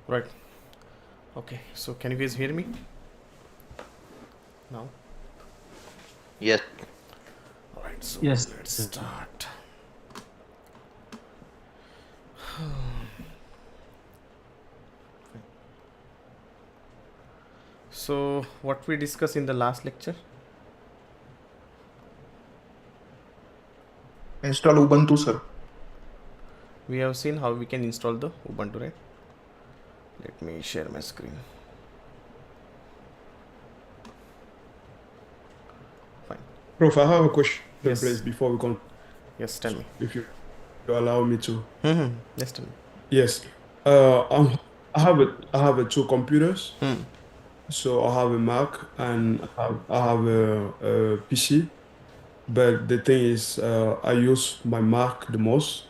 Right. Okay. So can you guys hear me now? Yes. All right. So Yes. let's start. So what we discussed in the last lecture? Install Ubuntu, sir. We have seen how we can install the Ubuntu, right? Let me share my screen. Fine. Prof, I have a question, Yes. please, before we continue, Yes, tell me. if you allow me to. Yes, tell me. Yes. I have two computers. So I have a Mac and I have a PC. But the thing is, I use my Mac the most,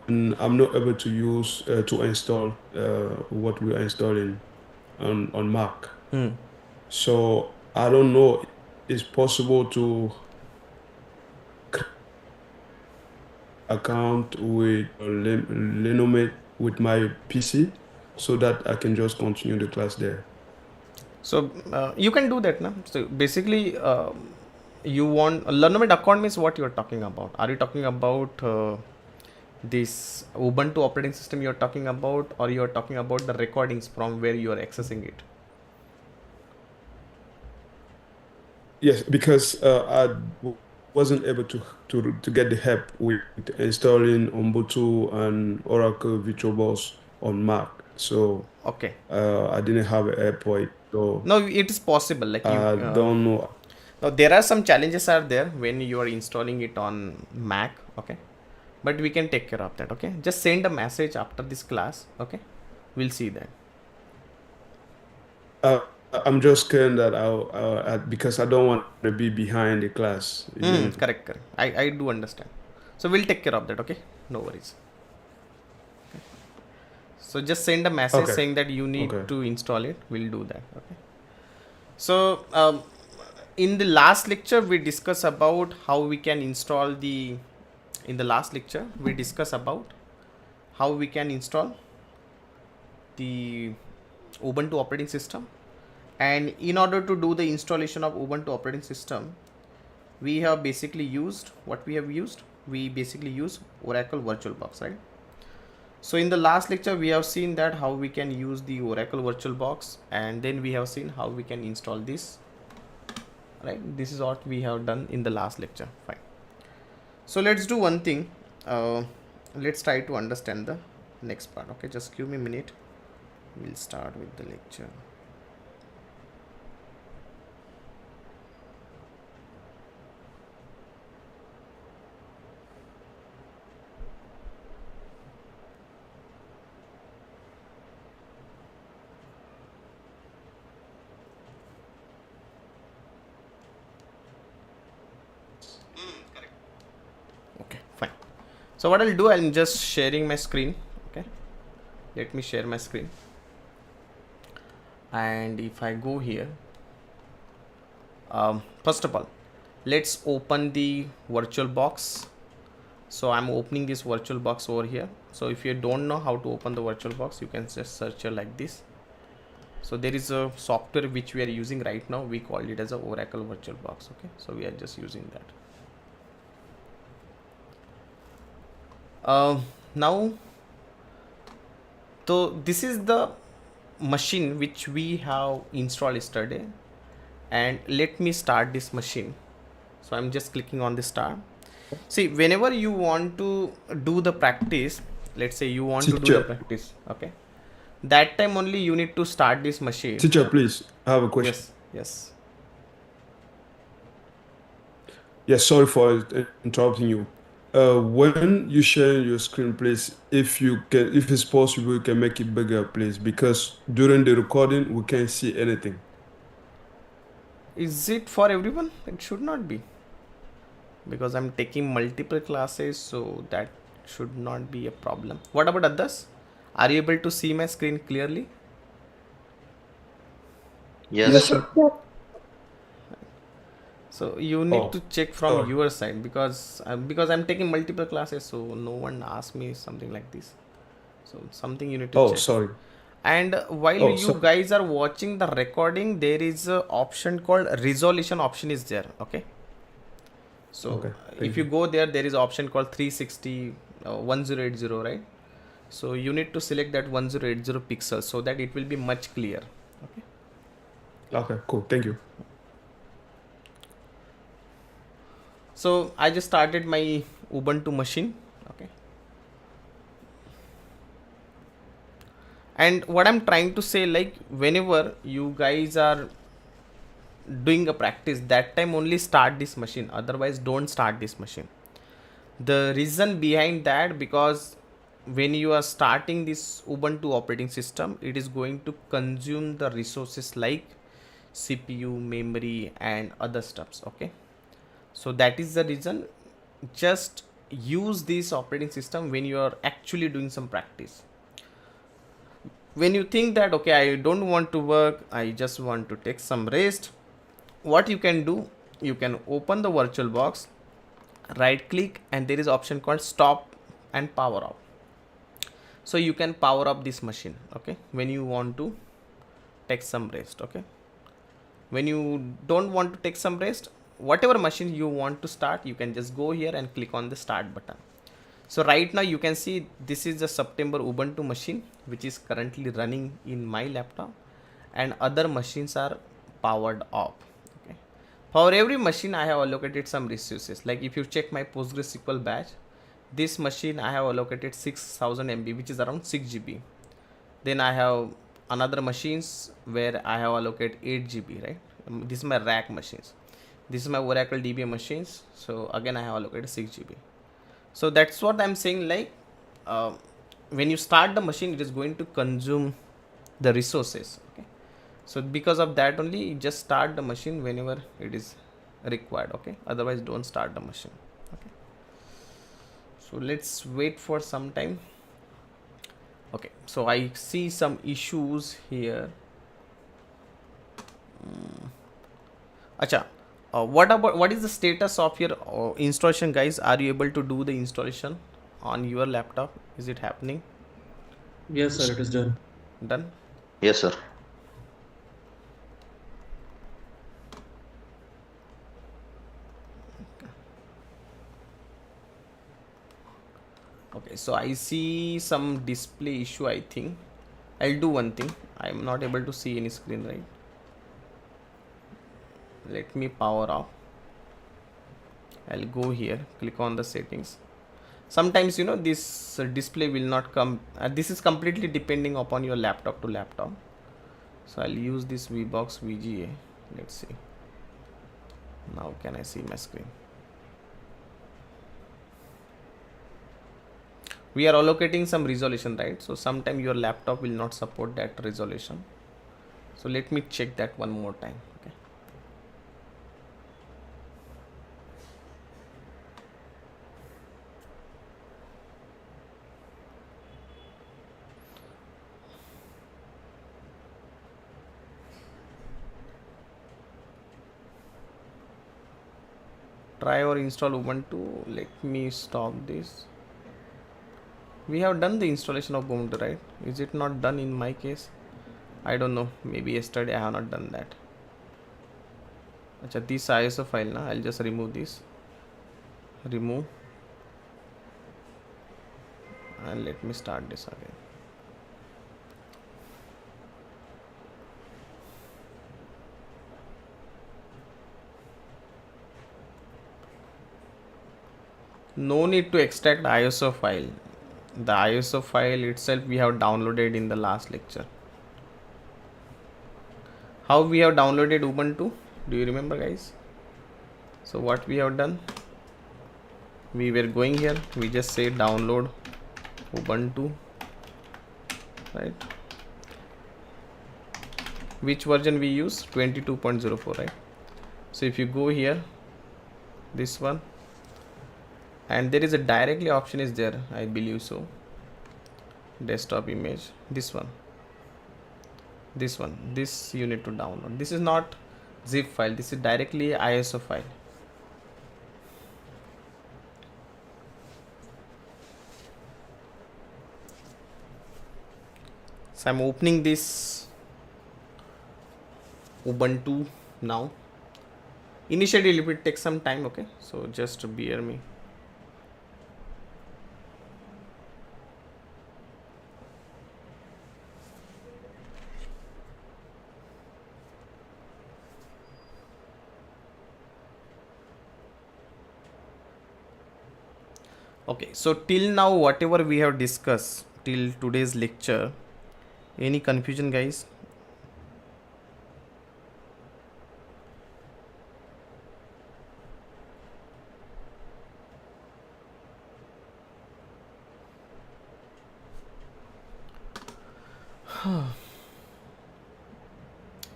and I'm not able to use to install what we are installing on Mac. So I don't know. It's possible to account with Learnomate with my PC, so that I can just continue the class there. So you can do that now. So basically, you want a Learnomate account means what you're talking about. Are you talking about this Ubuntu operating system you're talking about, or you're talking about the recordings from where you are accessing it? Yes, because wasn't able to get the help with installing Ubuntu and Oracle VirtualBox on Mac. So Okay. I didn't have a help for it. So No, it is possible. Like I you don't know. now there are some challenges are there when you are installing it on Mac. Okay, but we can take care of that. Okay, just send a message after this class. Okay, we'll see that. I'm just scared that because I don't want to be behind the class. Correct. I do understand. So we'll take care of that. Okay, no worries. Okay. So just send a message saying that you need to install it. We'll do that. Okay. So in the last lecture we discussed about how we can install the. In the last lecture we discussed about how we can install the Ubuntu operating system. And in order to do the installation of Ubuntu operating system, we have basically used what we have used. We basically use Oracle VirtualBox, right? So in the last lecture, we have seen that how we can use the Oracle VirtualBox, and then we have seen how we can install this, right? This is what we have done in the last lecture. Fine. So let's do one thing. Let's try to understand the next part. Okay, just give me a minute. We'll start with the lecture. Okay, fine. So what I'll do, I'm just sharing my screen. Okay, let me share my screen. And if I go here, first of all, let's open the VirtualBox. So I'm opening this VirtualBox over here. So if you don't know how to open the VirtualBox, you can just search here like this. So there is a software which we are using right now. We call it as a Oracle VirtualBox. Okay, so we are just using that. Now, so this is the machine which we have installed yesterday, and let me start this machine. So I'm just clicking on the start. See, whenever you want to do the practice, let's say you want to do the practice, okay, that time only you need to start this machine. Teacher, please, I have a question. Yes. Yes, sorry for interrupting you. When you share your screen, please, if it's possible, you can make it bigger, please, because during the recording we can't see anything. Is it for everyone? It should not be, because I'm taking multiple classes, so that should not be a problem. What about others? Are you able to see my screen clearly? Yes, sir. So you need to check from your side, because I'm taking multiple classes, so no one asked me something like this. So something you need to check. Sorry. And while Oh, you so guys are watching the recording, there is a option called resolution option is there. Okay. So okay. if Thank you you. go there, there is option called 360 1080, right? So you need to select that 1080 pixels so that it will be much clear. Okay. Okay, cool. Thank you. So I just started my Ubuntu machine. Okay. And what I'm trying to say, like, whenever you guys are doing a practice, that time only start this machine, otherwise don't start this machine. The reason behind that, because when you are starting this Ubuntu operating system, it is going to consume the resources like CPU, memory and other stuffs. Okay, so that is the reason. Just use this operating system when you are actually doing some practice. When you think that okay, I don't want to work, I just want to take some rest, what you can do, you can open the virtual box, right click, and there is option called stop and power off. So you can power up this machine, okay, when you want to take some rest. Okay, when you don't want to take some rest, whatever machine you want to start, you can just go here and click on the start button. So right now you can see this is the September Ubuntu machine which is currently running in my laptop, and other machines are powered off. Okay, for every machine I have allocated some resources. Like if you check my PostgreSQL batch, this machine I have allocated 6000 MB, which is around 6 GB. Then I have another machines where I have allocated 8 GB, right? This is my rack machines. This is my Oracle DBA machines. So again I have allocated 6 GB. So that's what I'm saying, like when you start the machine, it is going to consume the resources. Okay, so because of that only, just start the machine whenever it is required. Okay, otherwise don't start the machine. Okay, so let's wait for some time. Okay, so I see some issues here. Acha, what is the status of your installation, guys? Are you able to do the installation on your laptop? Is it happening? Yes, sir, it is done. Done? Yes, sir. Okay, so I see some display issue. I think I'll do one thing. I'm not able to see any screen, right? Let me power off. I'll go here, click on the settings. Sometimes, you know, this display will not come. This is completely depending upon your laptop to laptop. So I'll use this VBox VGA. Let's see. Now can I see my screen? We are allocating some resolution, right? So sometime your laptop will not support that resolution. So let me check that one more time. Okay. Try or install Ubuntu. Let me stop this. We have done the installation of Ubuntu, right? Is it not done in my case? I don't know. Maybe yesterday I have not done that. Achha, this ISO file na, I'll just remove this. Remove. And let me start this again. No need to extract ISO file. The ISO file itself we have downloaded in the last lecture. How we have downloaded Ubuntu? Do you remember, guys? So what we have done? We were going here. We just say download Ubuntu, right? Which version we use? 22.04, right? So if you go here, this one, and there is a directly option is there, I believe so. Desktop image, this one, this you need to download. This is not zip file, this is directly ISO file. So I'm opening this Ubuntu now. Initially it will take some time, okay? So just bear me. Okay, so till now whatever we have discussed till today's lecture, any confusion, guys?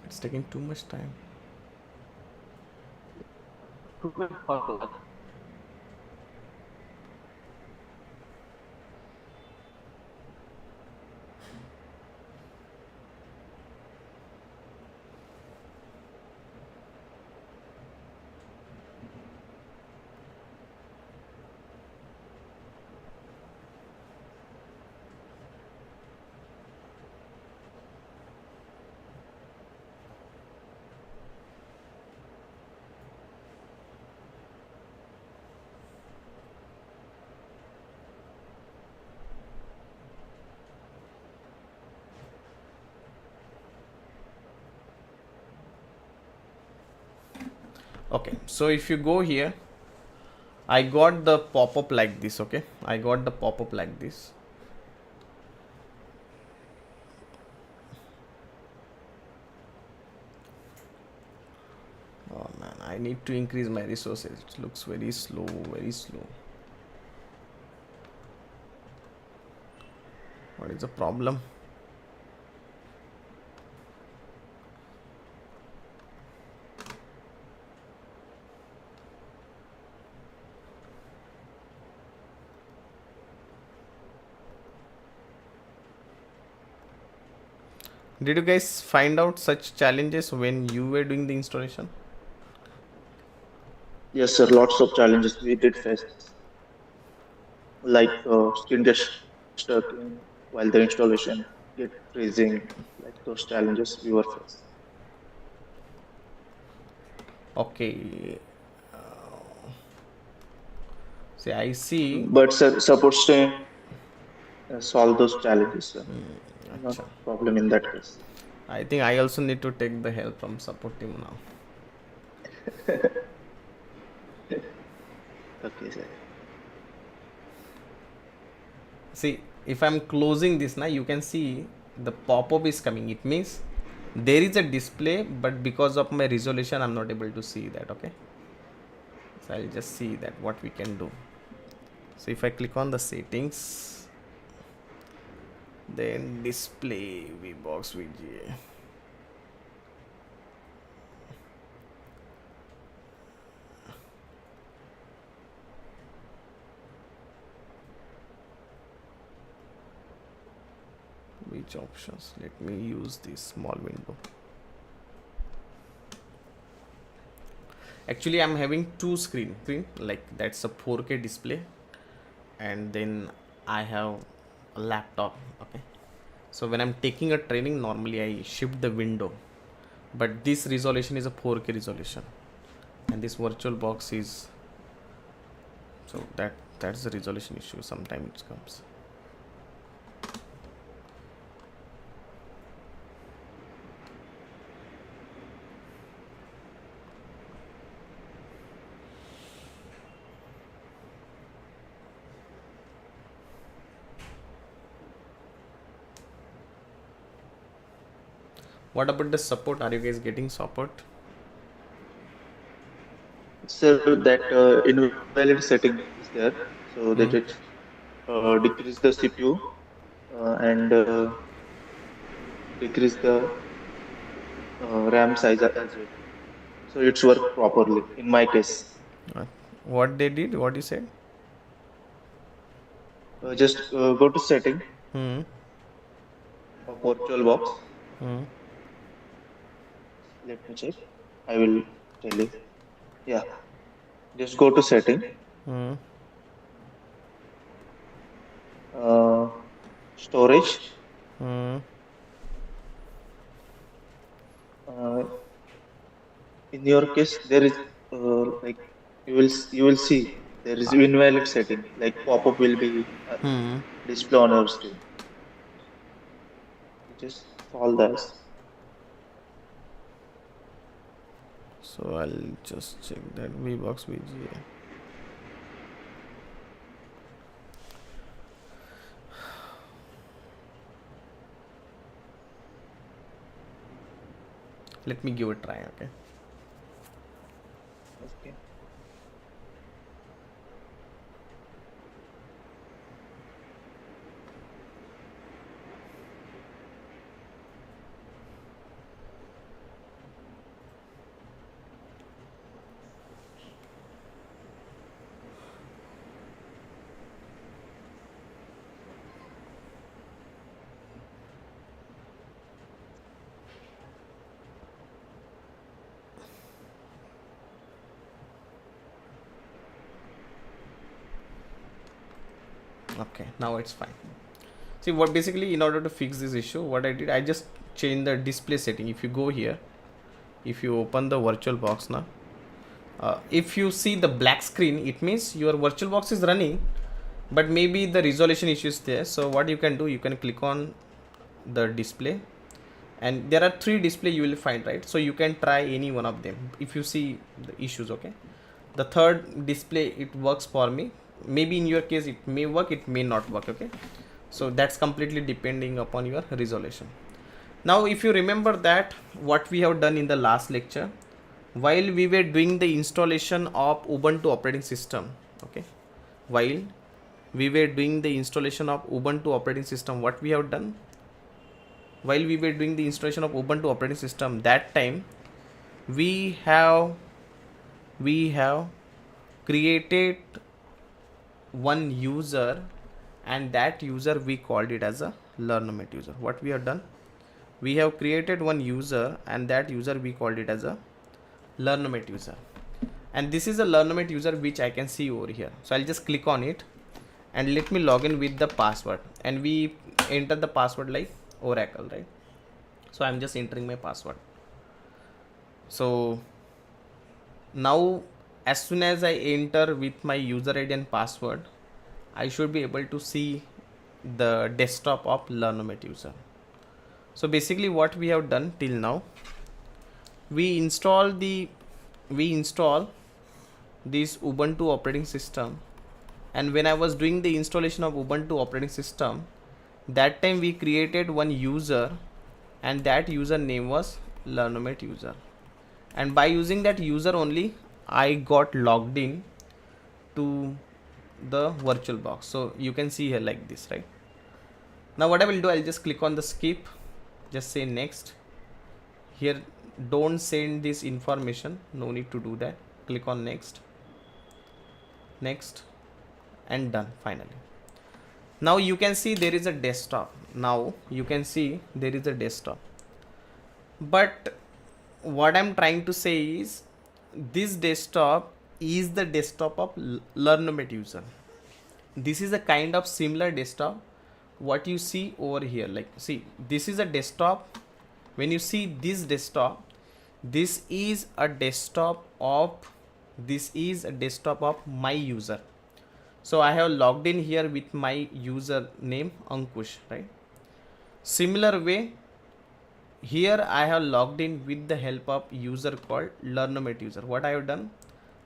It's taking too much time. Okay, so if you go here, I got the pop-up like this. Okay, I got the pop-up like this. Oh man, I need to increase my resources. It looks very slow, very slow. What is the problem? Did you guys find out such challenges when you were doing the installation? Yes, sir. Lots of challenges we did face, like screen gets stuck in while the installation get freezing, like those challenges we were facing. Okay. See, I see. But sir, support team solve those challenges, sir. Not Acha. problem in that case. I think I also need to take the help from support team now. Okay, sir. See, if I'm closing this now, you can see the pop-up is coming. It means there is a display, but because of my resolution, I'm not able to see that. Okay, so I'll just see that what we can do. So if I click on the settings, then display 𝐕𝐵ox-𝐕𝐺𝐴. Which options? Let me use this small window. Actually, I'm having two screen, like that's a 4K display, and then I have a laptop. Okay, so when I'm taking a training, normally I shift the window, but this resolution is a 4K resolution, and this virtual box is, so that's the resolution issue. Sometimes it comes. What about the support? Are you guys getting support? Sir, that invalid setting is there, so that it decrease the CPU and decrease the RAM size as well. So it's work properly in my case. What they did? What you said? Just go to setting Hmm. of virtual box. Hmm. Let me check. I will tell you. Yeah. Just go to setting. Hmm. Storage. Hmm. uh, in your case there is like you will see there is invalid setting, like pop-up will be display on your screen. You just solve that. So I'll just check that 𝐕box let me give it a try. Okay. Okay. Okay, now it's fine. See what basically in order to fix this issue, what I did, I just changed the display setting. If you go here, if you open the VirtualBox now, if you see the black screen, it means your VirtualBox is running, but maybe the resolution issue is there. So what you can do, you can click on the display, and there are 3 display you will find, right? So you can try any one of them if you see the issues. Okay, the third display, it works for me. Maybe in your case it may work, it may not work. Okay, so that's completely depending upon your resolution. Now if you remember that what we have done in the last lecture, while we were doing the installation of Ubuntu operating system, okay, while we were doing the installation of Ubuntu operating system, what we have done, while we were doing the installation of Ubuntu operating system, that time we have created one user, and that user we called it as a Learnomate user. What we have done, we have created one user, and that user we called it as a Learnomate user, and this is a Learnomate user which I can see over here. So I'll just click on it and let me log in with the password, and we enter the password like Oracle, right? So I'm just entering my password. So now as soon as I enter with my user ID and password, I should be able to see the desktop of Learnomate user. So basically what we have done till now, we install this Ubuntu operating system, and when I was doing the installation of Ubuntu operating system, that time we created one user, and that user name was Learnomate user, and by using that user only I got logged in to the VirtualBox. So you can see here like this, right? Now what I will do, I'll just click on the skip, just say next. Here don't send this information, no need to do that. Click on next, next, and done. Finally, now you can see there is a desktop. Now you can see there is a desktop, but what I'm trying to say is this desktop is the desktop of Learnomate user. This is a kind of similar desktop what you see over here. Like, see, this is a desktop. When you see this desktop, this is a desktop of my user. So I have logged in here with my user name Ankush, right? Similar way, here I have logged in with the help of user called Learnomate user. What I have done,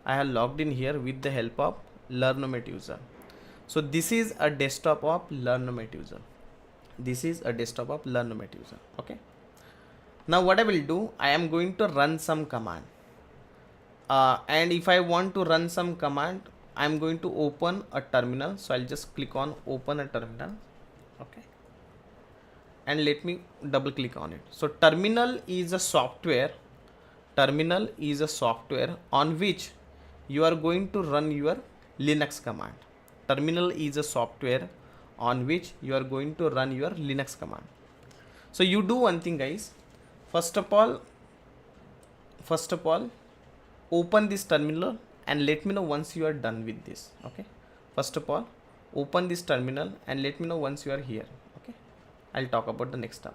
I have logged in here with the help of Learnomate user. So this is a desktop of Learnomate user. This is a desktop of Learnomate user. Okay. Now what I will do, I am going to run some command. And if I want to run some command, I am going to open a terminal. So I'll just click on open a terminal. Okay. And let me double click on it. So terminal is a software. Terminal is a software on which you are going to run your Linux command. Terminal is a software on which you are going to run your Linux command. So you do one thing, guys. First of all, open this terminal and let me know once you are done with this. Okay. First of all, open this terminal and let me know once you are here. Okay. I'll talk about the next step.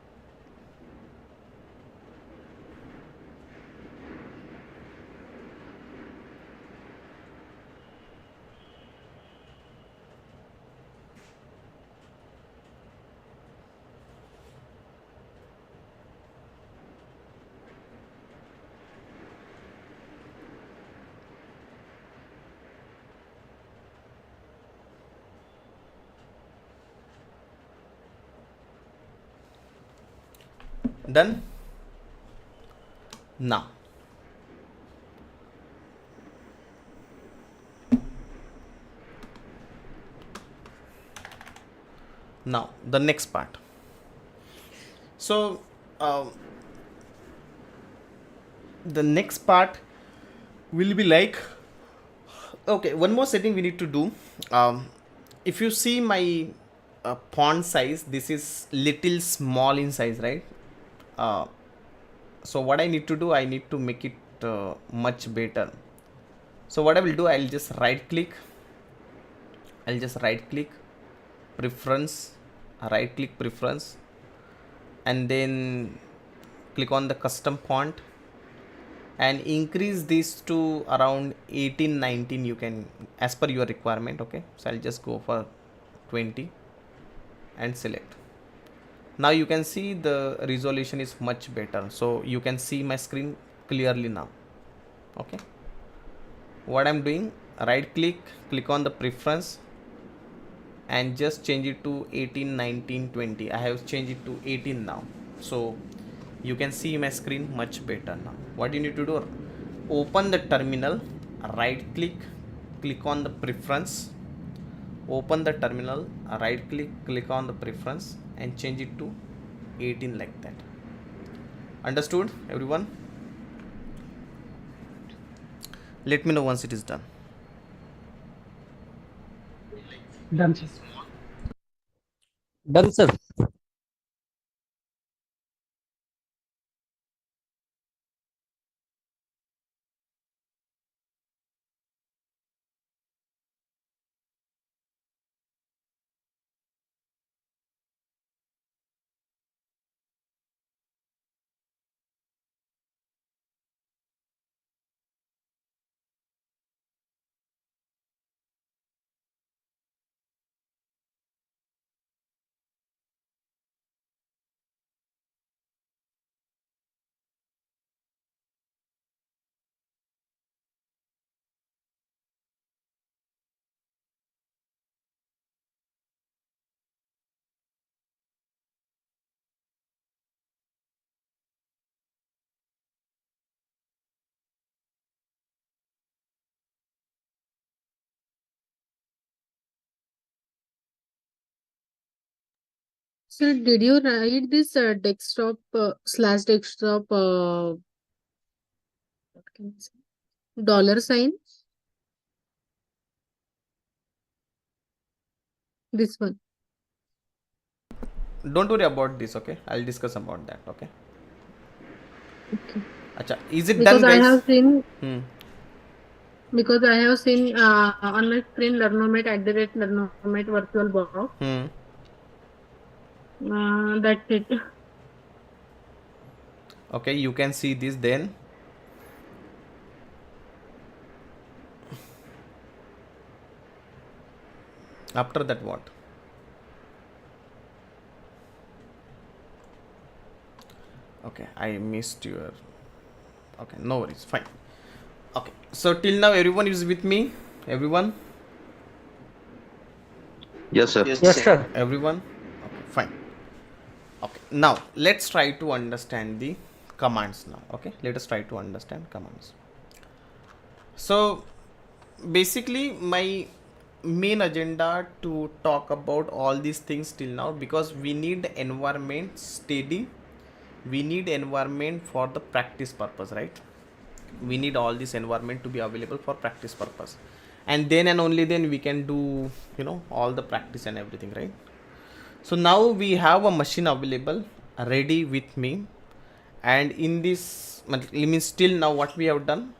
Done. Now the next part. So the next part will be like, okay, one more setting we need to do. If you see my font size, this is little small in size, right? So what I need to do, I need to make it much better. So what I will do, I'll just right click, preference, and then click on the custom font and increase this to around 18, 19. You can, as per your requirement. Okay, so I'll just go for 20 and select. Now you can see the resolution is much better, so you can see my screen clearly now. Okay, what I'm doing, right click on the preference and just change it to 18, 19, 20. I have changed it to 18 now, so you can see my screen much better now. What you need to do, open the terminal, right click on the preference, open the terminal, right click on the preference and change it to 18 like that. Understood, everyone? Let me know once it is done. Done, sir. Done, sir. So did you write this desktop slash desktop what can I say? $sign? This one. Don't worry about this. Okay, I'll discuss about that. Okay. Okay. Acha, is it Because done, I guys? have seen Hmm. because I have seen on my screen Learnomate @Learnomate virtual box. That's it. Okay, you can see this then. After that, what? Okay, I missed your. Okay, no worries, fine. Okay, so till now everyone is with me. Everyone. Yes, sir. Yes, Yes, sir. sir. Everyone. Okay, fine. Okay, now let's try to understand the commands now. Okay, let us try to understand commands. So basically my main agenda to talk about all these things till now, because we need environment steady, we need environment for the practice purpose, right? We need all this environment to be available for practice purpose, and then and only then we can do, you know, all the practice and everything, right? So now we have a machine available ready with me, and in this means till now what we have done,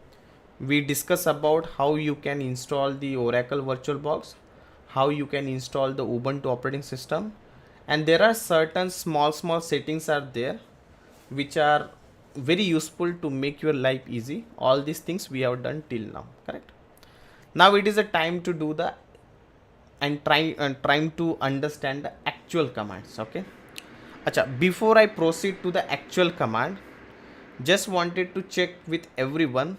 we discuss about how you can install the Oracle VirtualBox, how you can install the Ubuntu operating system, and there are certain small settings are there which are very useful to make your life easy. All these things we have done till now, correct? Now it is a time to do the and trying to understand the actual commands. Okay, acha, before I proceed to the actual command, just wanted to check with everyone,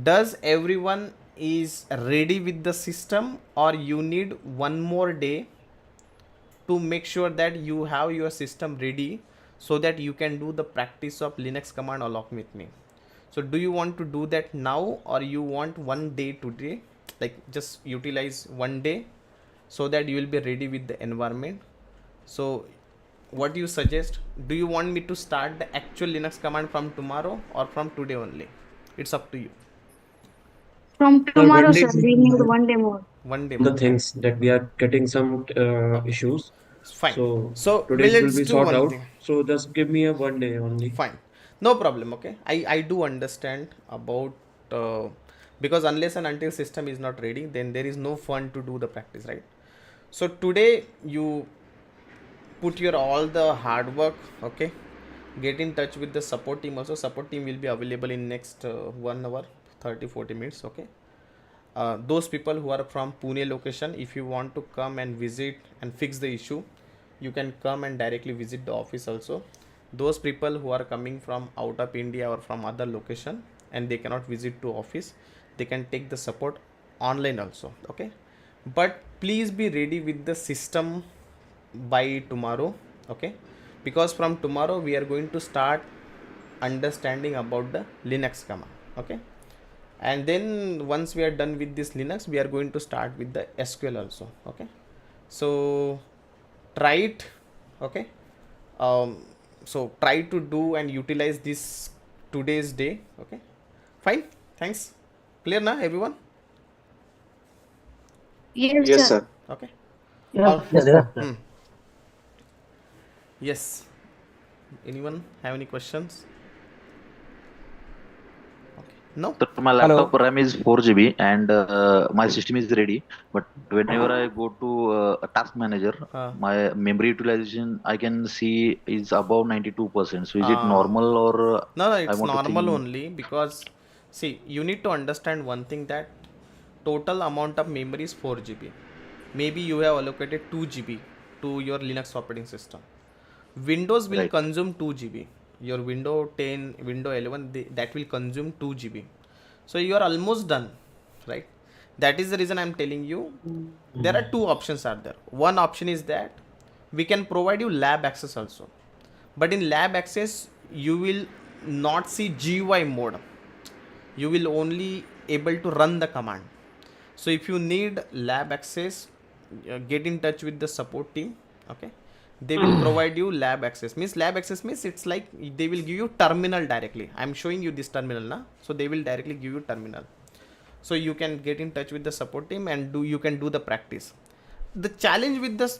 does everyone is ready with the system, or you need one more day to make sure that you have your system ready, so that you can do the practice of Linux command along with me. So do you want to do that now, or you want one day today, like just utilize one day so that you will be ready with the environment? So what do you suggest? Do you want me to start the actual Linux command from tomorrow or from today only? It's up to you. From Sir, tomorrow, one day sir, we need one day more. One day the more. things that we are getting some Okay. issues. Fine. So So today it will let's be do sort one out. thing. So just give me a one day only. Fine, no problem. Okay, I do understand about because unless and until system is not ready, then there is no fun to do the practice, right? So today you put your all the hard work. Okay, get in touch with the support team also. Support team will be available in next 1 hour 30-40 minutes. Okay, those people who are from Pune location, if you want to come and visit and fix the issue, you can come and directly visit the office also. Those people who are coming from out of India or from other location and they cannot visit to office, they can take the support online also. Okay, but please be ready with the system by tomorrow. Okay, because from tomorrow we are going to start understanding about the Linux command. Okay, and then once we are done with this Linux, we are going to start with the SQL also. Okay, so try it. Okay, so try to do and utilize this today's day. Okay, fine, thanks. Clear now, everyone? Yes, Yes, sir. sir. Okay. Yeah, Yes, sir. Yes, anyone have any questions? Okay, no. So my laptop RAM is 4 GB and my system is ready. But whenever I go to a task manager, my memory utilization I can see is above 92%. So is it normal or No, I it's want to normal think? only because see, you need to understand one thing, that total amount of memory is 4 GB. Maybe you have allocated 2 GB to your Linux operating system. Windows will Right. consume 2 GB. Your Windows 10, Windows 11, that will consume 2 GB. So you are almost done, right? That is the reason I am telling you. There are two options are there. One option is that we can provide you lab access also, but in lab access you will not see GUI mode. You will only able to run the command. So if you need lab access, get in touch with the support team. Okay, they will provide you lab access. Means lab access means it's like they will give you terminal directly. I'm showing you this terminal now, so they will directly give you terminal, so you can get in touch with the support team and you can do the practice. The challenge with this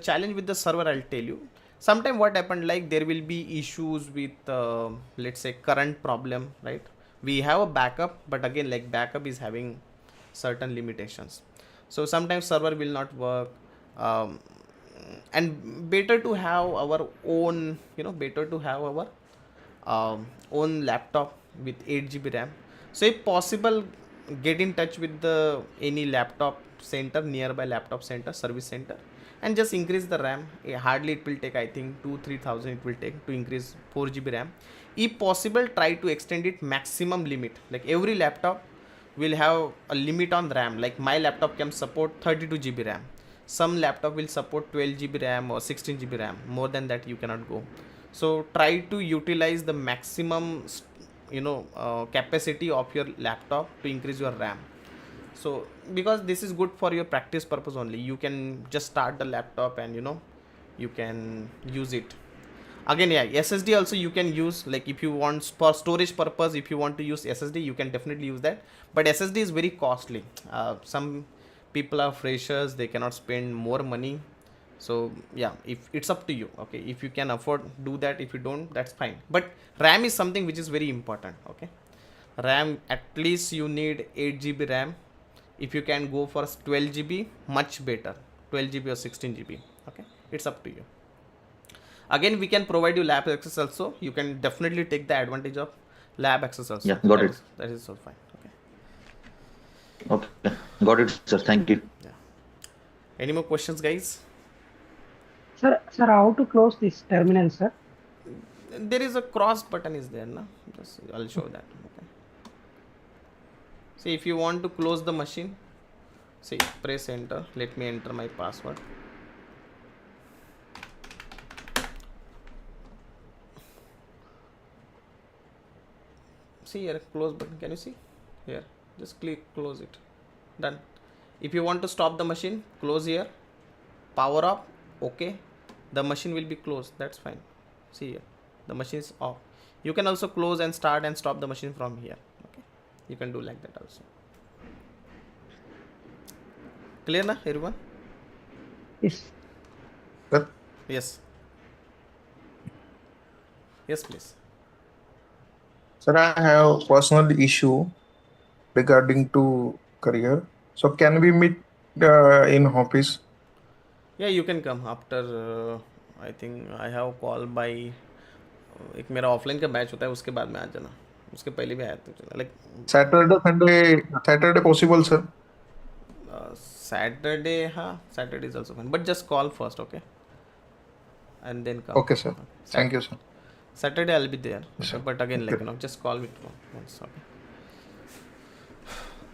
challenge with the server, I'll tell you. Sometime what happened, like there will be issues with let's say current problem, right? We have a backup, but again, like backup is having certain limitations, so sometimes server will not work. And better to have our own, better to have our own laptop with 8 GB RAM. So if possible, get in touch with the any laptop center, nearby laptop center, service center, and just increase the RAM. Hardly it will take, I think 2-3 thousand it will take to increase 4 GB RAM. If possible, try to extend it maximum limit. Like every laptop will have a limit on RAM. Like my laptop can support 32 GB RAM. Some laptop will support 12 GB RAM or 16 GB RAM. More than that you cannot go. So try to utilize the maximum capacity of your laptop to increase your RAM. So because this is good for your practice purpose only, you can just start the laptop and you can use it. Again, yeah, SSD also you can use, like if you want for storage purpose, if you want to use SSD, you can definitely use that, but SSD is very costly. Some people are freshers, they cannot spend more money. So yeah, if it's up to you. Okay, if you can afford, do that. If you don't, that's fine. But RAM is something which is very important. Okay, RAM, at least you need 8 GB RAM. If you can go for 12 GB, much better. 12 GB or 16 GB. Okay, it's up to you. Again, we can provide you lab access also. You can definitely take the advantage of lab access also. Yeah, got it. That is so fine. Okay, got it, sir. Thank you. Yeah. Any more questions, guys? Sir, how to close this terminal, sir? There is a cross button is there, na? Just, I'll show that. Okay. See, if you want to close the machine, see, press enter. Let me enter my password. see here, close button. Can you see here? Just click close it. Done. If you want to stop the machine, close here, power up, okay, the machine will be closed. That's fine. See here, the machine is off. You can also close and start and stop the machine from here. Okay, you can do like that also. Clear na everyone? Yes. Sir? Yes. Yes, please. Sir, I have personal issue regarding to career. So can we meet in office? Yeah, you can come after. I think I have call by. एक मेरा offline का batch होता है, उसके बाद में आ जाना. उसके पहले भी आया तो चला. Like Saturday possible, sir? Saturday, हाँ, Saturday is also fine. But just call first, okay? And then come. Okay, sir. Thank you, sir. Saturday I'll be there. Sure. But again, like, just call me once, okay?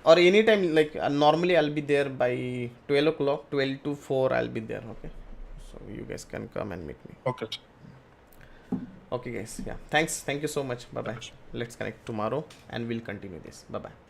Or anytime, like, normally I'll be there by 12 o'clock, 12 to 4 I'll be there, okay? So you guys can come and meet me. Okay, sir. Okay, guys. Yeah. Thanks. Thank you so much. Bye-bye. Let's connect tomorrow and we'll continue this. Bye-bye.